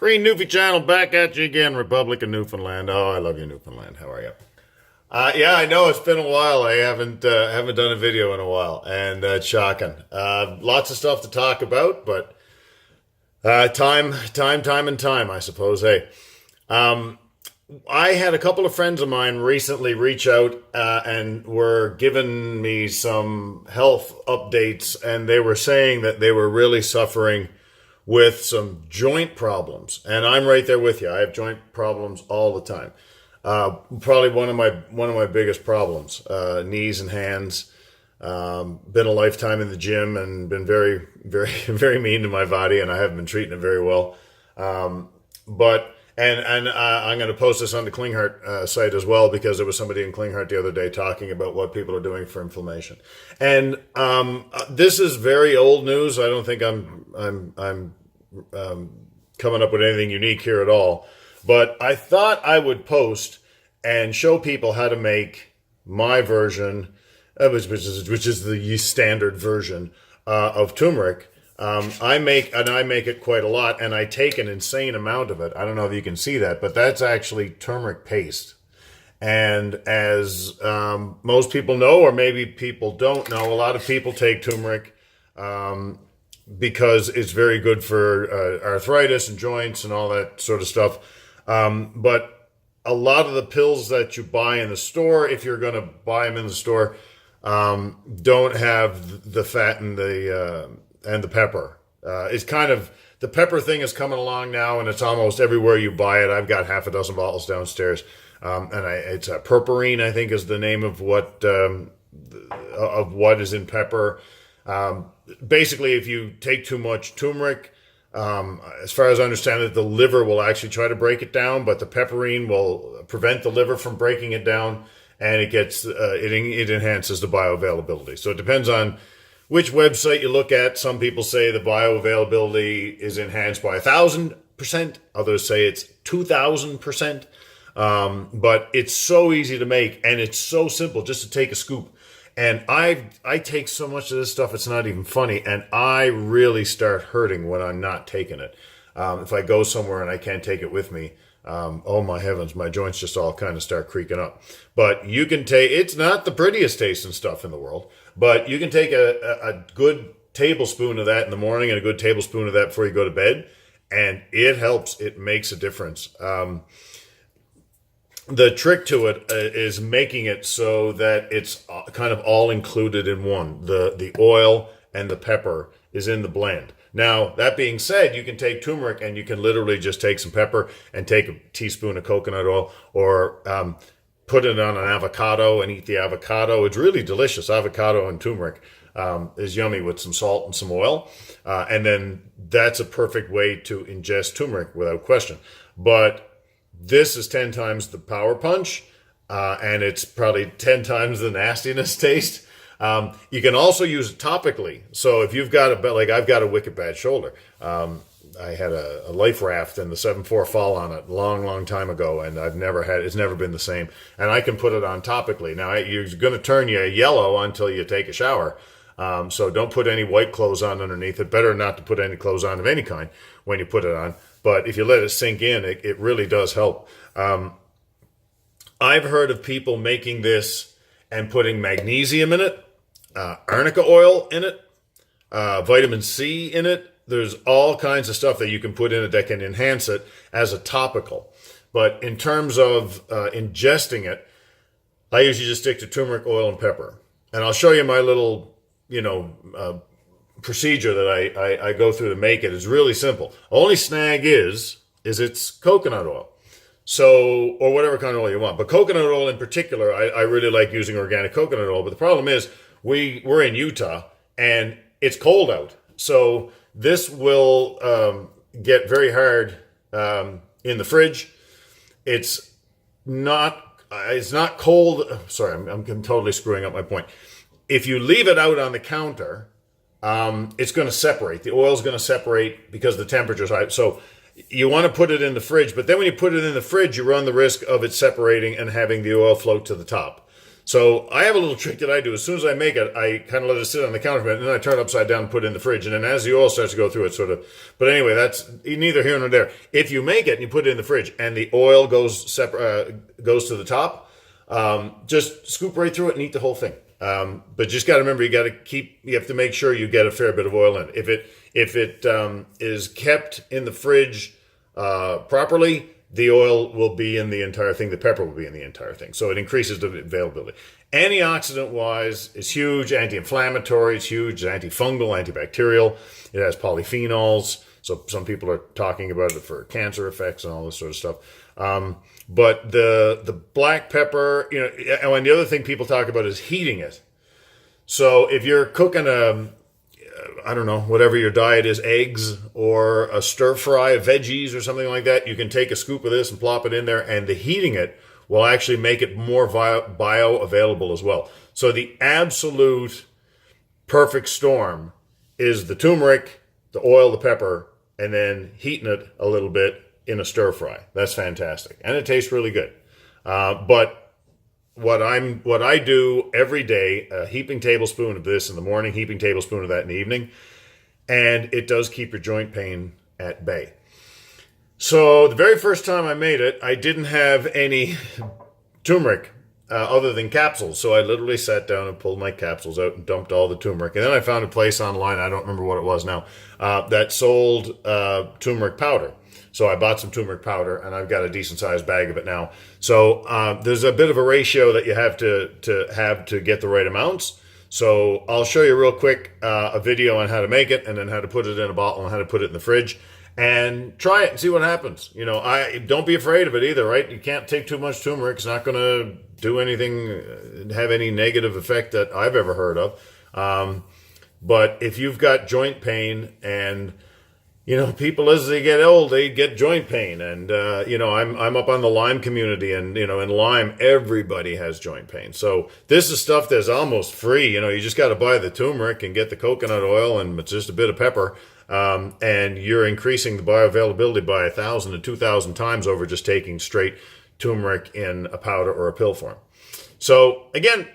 Green Newfie Channel back at you again, Republic of Newfoundland. Oh, I love you, Newfoundland. How are you? Yeah, I know it's been a while. I haven't done a video in a while, and it's shocking. Lots of stuff to talk about, but time, I suppose. Hey, I had a couple of friends of mine recently reach out and were giving me some health updates, and they were saying that they were really suffering with some joint problems. And I'm right there with you. I have joint problems all the time. Probably one of my biggest problems, knees and hands. Been a lifetime in the gym and been very, very, very mean to my body, and I haven't been treating it very well. But I'm going to post this on the Klinghardt site as well, because there was somebody in Klinghardt the other day talking about what people are doing for inflammation. And this is very old news. I don't think I'm coming up with anything unique here at all. But I thought I would post and show people how to make my version, which is the standard version of turmeric. I make it quite a lot, and I take an insane amount of it. I don't know if you can see that, but that's actually turmeric paste. And as most people know, or maybe people don't know, a lot of people take turmeric because it's very good for arthritis and joints and all that sort of stuff. But a lot of the pills that you buy in the store, if you're going to buy them in the store, don't have the fat and the pepper. It's kind of, the pepper thing is coming along now, and it's almost everywhere you buy it. I've got half a dozen bottles downstairs, it's a purpurine, I think, is the name of what is in pepper. Basically, if you take too much turmeric, as far as I understand it, the liver will actually try to break it down, but the pepperine will prevent the liver from breaking it down, and it enhances the bioavailability. So it depends on which website you look at. Some people say the bioavailability is enhanced by 1,000%. Others say it's 2,000%. But it's so easy to make, and it's so simple just to take a scoop. And I take so much of this stuff, it's not even funny. And I really start hurting when I'm not taking it. If I go somewhere and I can't take it with me, oh my heavens, my joints just all kind of start creaking up. But you can take, it's not the prettiest tasting stuff in the world, but you can take a good tablespoon of that in the morning and a good tablespoon of that before you go to bed, and it helps. It makes a difference. The trick to it is making it so that it's kind of all included in one. The oil and the pepper is in the blend. Now, that being said, you can take turmeric and you can literally just take some pepper and take a teaspoon of coconut oil, or put it on an avocado and eat the avocado. It's really delicious. Avocado and turmeric is yummy with some salt and some oil. And then that's a perfect way to ingest turmeric without question. But this is 10 times the power punch, and it's probably 10 times the nastiness taste. You can also use it topically. So if you've got I've got a wicked bad shoulder. I had a life raft and the 7.4 fall on it long time ago, and it's never been the same. And I can put it on topically. Now, you're going to turn you yellow until you take a shower. So don't put any white clothes on underneath it. Better not to put any clothes on of any kind when you put it on. But if you let it sink in, it really does help. I've heard of people making this and putting magnesium in it, arnica oil in it, vitamin C in it. There's all kinds of stuff that you can put in it that can enhance it as a topical. But in terms of ingesting it, I usually just stick to turmeric, oil, and pepper. And I'll show you my little, procedure that I go through to make it. Is really simple. Only snag is it's coconut oil. So, or whatever kind of oil you want. But coconut oil in particular, I really like using organic coconut oil. But the problem is we're in Utah and it's cold out. So this will get very hard in the fridge. It's not cold. Sorry, I'm totally screwing up my point. If you leave it out on the counter, it's going to separate. The oil's going to separate because the temperature's high. So you want to put it in the fridge, but then when you put it in the fridge, you run the risk of it separating and having the oil float to the top. So I have a little trick that I do. As soon as I make it, I kind of let it sit on the counter for a minute, and then I turn it upside down and put it in the fridge. And then as the oil starts to go through it, sort of. But anyway, that's neither here nor there. If you make it and you put it in the fridge, and the oil goes goes to the top, just scoop right through it and eat the whole thing. But just got to remember, you have to make sure you get a fair bit of oil in it. If it is kept in the fridge properly, the oil will be in the entire thing. The pepper will be in the entire thing. So it increases the availability. Antioxidant-wise, it's huge. Anti-inflammatory, it's huge. It's antifungal, antibacterial. It has polyphenols. So some people are talking about it for cancer effects and all this sort of stuff. But the black pepper, and the other thing people talk about is heating it. So if you're cooking I don't know, whatever your diet is, eggs or a stir fry of veggies or something like that, you can take a scoop of this and plop it in there, and the heating it will actually make it more bioavailable as well. So the absolute perfect storm is the turmeric, the oil, the pepper, and then heating it a little bit in a stir fry. That's fantastic. And it tastes really good. But what I do every day, a heaping tablespoon of this in the morning, heaping tablespoon of that in the evening, and it does keep your joint pain at bay. So the very first time I made it, I didn't have any turmeric other than capsules. So I literally sat down and pulled my capsules out and dumped all the turmeric. And then I found a place online, I don't remember what it was now, that sold turmeric powder. So I bought some turmeric powder, and I've got a decent-sized bag of it now. So there's a bit of a ratio that you have to get the right amounts. So I'll show you real quick a video on how to make it, and then how to put it in a bottle and how to put it in the fridge. And try it and see what happens. Don't be afraid of it either, right? You can't take too much turmeric. It's not going to do anything, have any negative effect that I've ever heard of. But if you've got joint pain and people as they get old, they get joint pain. And, I'm up on the Lyme community, and, in Lyme, everybody has joint pain. So this is stuff that's almost free. You just got to buy the turmeric and get the coconut oil and just a bit of pepper. And you're increasing the bioavailability by 1,000 to 2,000 times over just taking straight turmeric in a powder or a pill form. So again,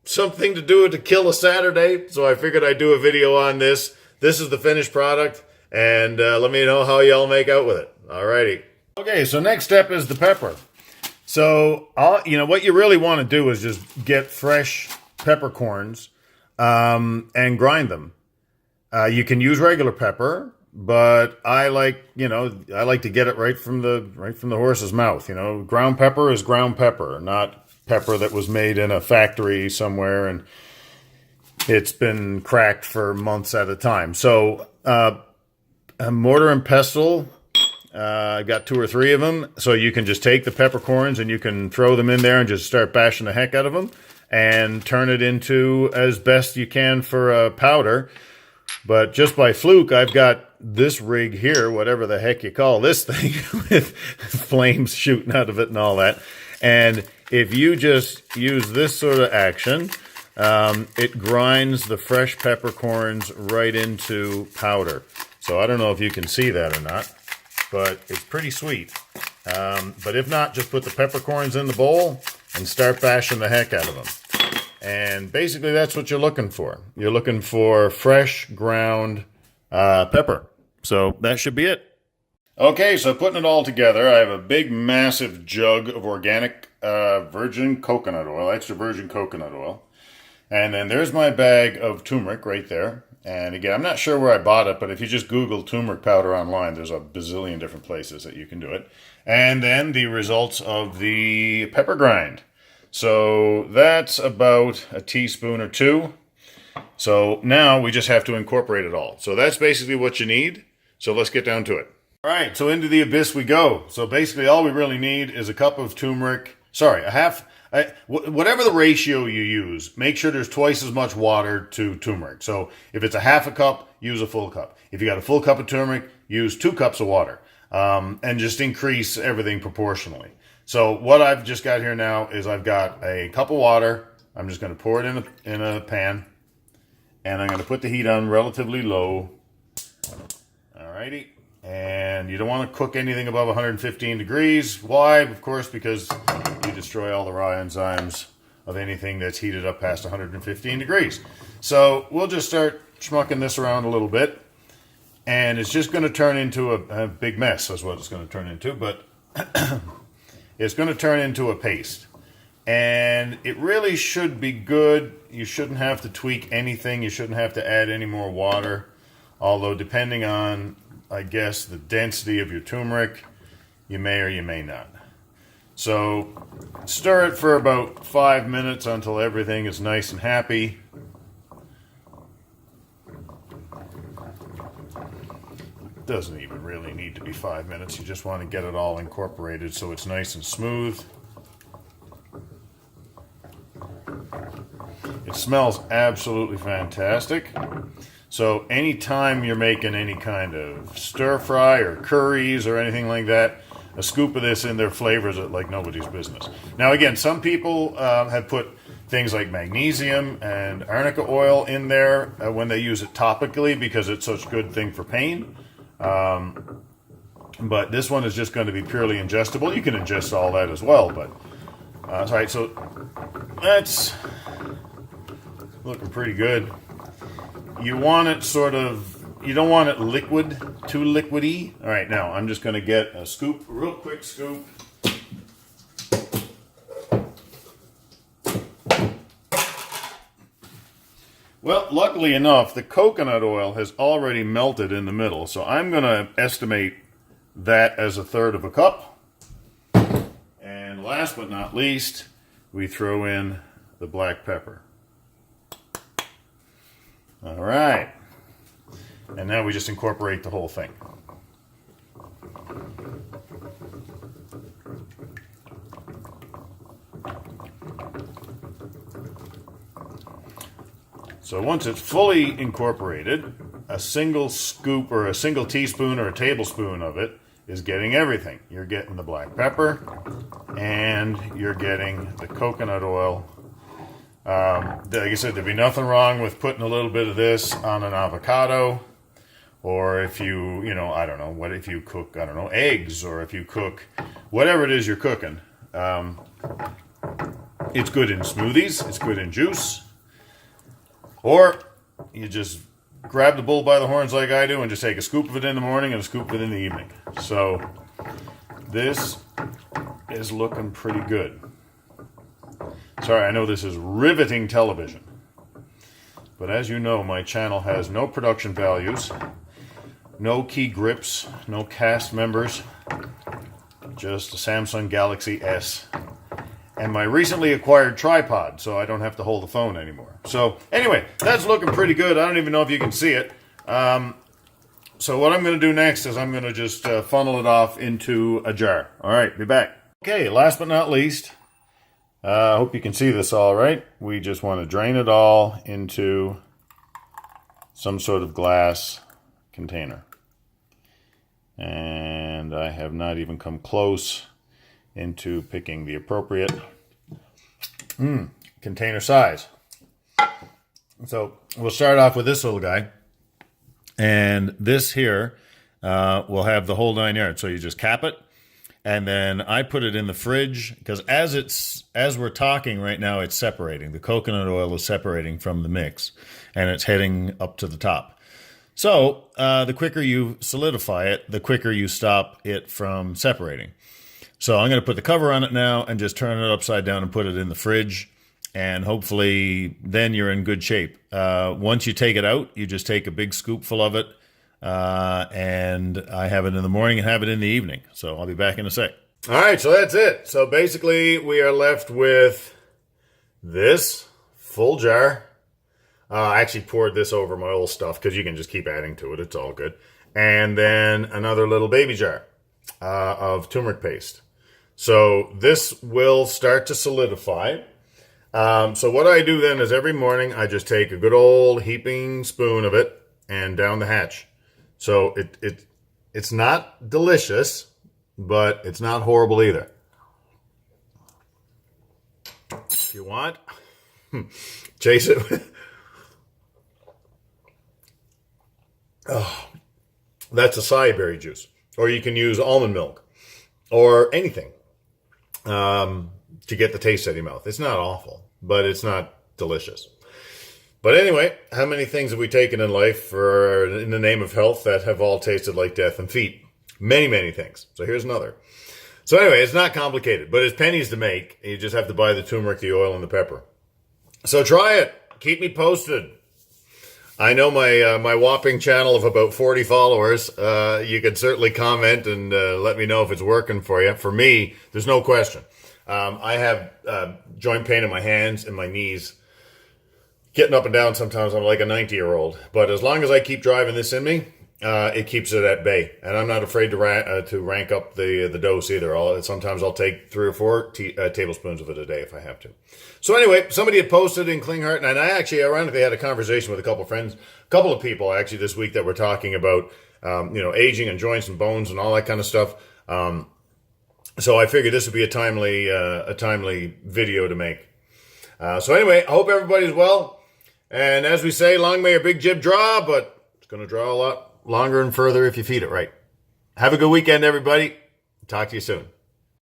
something to do to kill a Saturday. So I figured I'd do a video on this. This is the finished product. And let me know how y'all make out with it. Alrighty. Okay, so next step is the pepper. So, what you really want to do is just get fresh peppercorns and grind them. You can use regular pepper, but I like to get it right from the horse's mouth. Ground pepper is ground pepper, not pepper that was made in a factory somewhere and it's been cracked for months at a time. So, a mortar and pestle, I've got 2 or 3 of them. So you can just take the peppercorns and you can throw them in there and just start bashing the heck out of them and turn it into as best you can for a powder. But just by fluke, I've got this rig here, whatever the heck you call this thing, with flames shooting out of it and all that. And if you just use this sort of action, it grinds the fresh peppercorns right into powder. So I don't know if you can see that or not, but it's pretty sweet. But if not, just put the peppercorns in the bowl and start bashing the heck out of them. And basically that's what you're looking for. You're looking for fresh ground pepper. So that should be it. Okay, so putting it all together, I have a big, massive jug of organic virgin coconut oil, extra virgin coconut oil. And then there's my bag of turmeric right there. And again, I'm not sure where I bought it, but if you just Google turmeric powder online, there's a bazillion different places that you can do it. And then the results of the pepper grind. So that's about a teaspoon or 2. So now we just have to incorporate it all. So that's basically what you need. So let's get down to it. All right, so into the abyss we go. So basically all we really need is a cup of turmeric. Sorry, whatever the ratio you use, make sure there's twice as much water to turmeric. So if it's a half a cup, use a full cup. If you got a full cup of turmeric, use 2 cups of water. And just increase everything proportionally. So what I've just got here now is I've got a cup of water. I'm just going to pour it in a pan. And I'm going to put the heat on relatively low. Alrighty. And you don't want to cook anything above 115 degrees. Why? Of course, because you destroy all the raw enzymes of anything that's heated up past 115 degrees. So we'll just start schmucking this around a little bit, and it's just going to turn into a big mess is what it's going to turn into, but it's going to turn into a paste. And it really should be good. You shouldn't have to tweak anything. You shouldn't have to add any more water. Although depending on, I guess, the density of your turmeric, you may or you may not. So stir it for about 5 minutes until everything is nice and happy. It doesn't even really need to be 5 minutes. You just want to get it all incorporated so it's nice and smooth. It smells absolutely fantastic. So anytime you're making any kind of stir fry or curries or anything like that, a scoop of this in there flavors it like nobody's business. Now again, some people have put things like magnesium and arnica oil in there when they use it topically because it's such a good thing for pain. But this one is just going to be purely ingestible. You can ingest all that as well, but all right, so that's looking pretty good. You want it sort of, you don't want it liquid, too liquidy. All right, now I'm just going to get a scoop, a real quick scoop. Well, luckily enough, the coconut oil has already melted in the middle, so I'm going to estimate that as 1/3 of a cup. And last but not least, we throw in the black pepper. All right. And now we just incorporate the whole thing. So once it's fully incorporated, a single scoop or a single teaspoon or a tablespoon of it is getting everything. You're getting the black pepper and you're getting the coconut oil. Like I said, there'd be nothing wrong with putting a little bit of this on an avocado, or if you I don't know, what if you cook, I don't know, eggs, or if you cook whatever it is you're cooking. It's good in smoothies, it's good in juice, or you just grab the bull by the horns like I do and just take a scoop of it in the morning and a scoop of it in the evening. So this is looking pretty good. Sorry, I know this is riveting television, but as you know, my channel has no production values, no key grips, no cast members, just a Samsung Galaxy S, and my recently acquired tripod, so I don't have to hold the phone anymore. So anyway, that's looking pretty good. I don't even know if you can see it. So what I'm going to do next is I'm going to just funnel it off into a jar. All right, be back. Okay, last but not least, I hope you can see this all right. We just want to drain it all into some sort of glass container. And I have not even come close into picking the appropriate container size. So we'll start off with this little guy. And this here will have the whole 9 yards. So you just cap it. And then I put it in the fridge because as we're talking right now, it's separating. The coconut oil is separating from the mix, and it's heading up to the top. So the quicker you solidify it, the quicker you stop it from separating. So I'm going to put the cover on it now and just turn it upside down and put it in the fridge. And hopefully then you're in good shape. Once you take it out, you just take a big scoopful of it. And I have it in the morning and have it in the evening. So I'll be back in a sec. All right, so that's it. So basically we are left with this full jar. I actually poured this over my old stuff because you can just keep adding to it. It's all good. And then another little baby jar of turmeric paste. So this will start to solidify. So what I do then is every morning I just take a good old heaping spoon of it and down the hatch. So it's not delicious, but it's not horrible either. If you want, chase it with... Oh, that's acai berry juice. Or you can use almond milk or anything. to get the taste out of your mouth. It's not awful, but it's not delicious. But anyway, how many things have we taken in life in the name of health that have all tasted like death and feet? Many, many things. So here's another. So anyway, it's not complicated, but it's pennies to make. You just have to buy the turmeric, the oil, and the pepper. So try it. Keep me posted. I know my whopping channel of about 40 followers. You can certainly comment and let me know if it's working for you. For me, there's no question. I have joint pain in my hands and my knees. Getting up and down sometimes I'm like a 90-year-old. But as long as I keep driving this in me, it keeps it at bay. And I'm not afraid to rank up the dose either. Sometimes I'll take 3 or 4 tablespoons of it a day if I have to. So anyway, somebody had posted in Klinghardt, and I actually ironically had a conversation with a couple of people actually this week that were talking about aging and joints and bones and all that kind of stuff. So I figured this would be a timely video to make. So anyway, I hope everybody's well. And as we say, long may your big jib draw, but it's going to draw a lot longer and further if you feed it right. Have a good weekend, everybody. Talk to you soon.